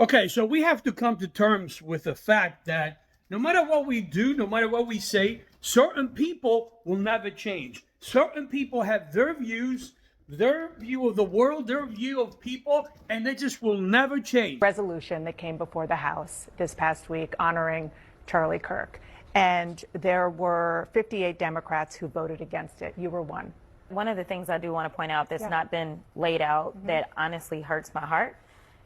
Okay, so we have to come to terms with the fact that no matter what we do, no matter what we say, certain people will never change. Certain people have their views, their view of the world, their view of people, and they just will never change. Resolution that came before the House this past week honoring Charlie Kirk. And there were 58 Democrats who voted against it. You were one. One of the things I do want to point out that's not been laid out that honestly hurts my heart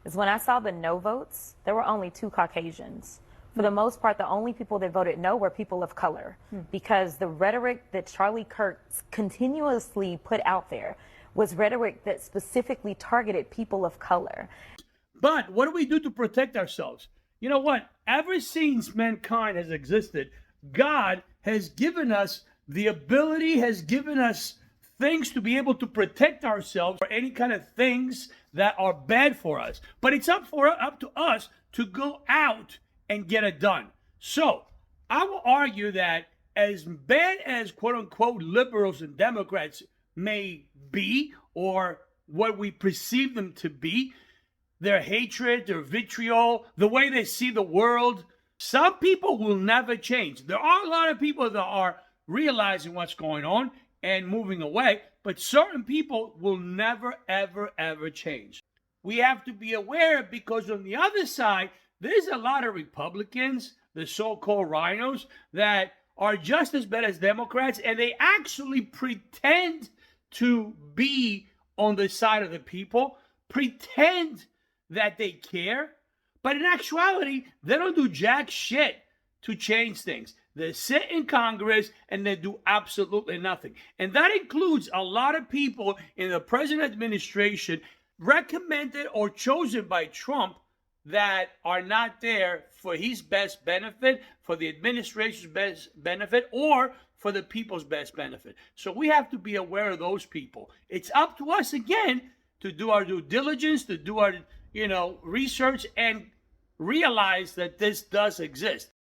is when I saw the no votes, there were only 2 Caucasians. For the most part, the only people that voted no were people of color because the rhetoric that Charlie Kirk continuously put out there was rhetoric that specifically targeted people of color. But what do we do to protect ourselves? You know what? Ever since mankind has existed, God has given us the ability, has given us things to be able to protect ourselves for any kind of things that are bad for us. But it's up to us to go out and get it done. So I will argue that as bad as quote unquote liberals and Democrats may be, or what we perceive them to be, their hatred, their vitriol, the way they see the world, some people will never change. There are a lot of people that are realizing what's going on and moving away, but certain people will never, ever, ever change. We have to be aware because on the other side, there's a lot of Republicans, the so-called rhinos, that are just as bad as Democrats, and they actually pretend to be on the side of the people, pretend that they care, but in actuality, they don't do jack shit to change things. They sit in Congress and they do absolutely nothing. And that includes a lot of people in the present administration recommended or chosen by Trump that are not there for his best benefit, for the administration's best benefit, or for the people's best benefit. So we have to be aware of those people. It's up to us again to do our due diligence, to do our research, and realize that this does exist.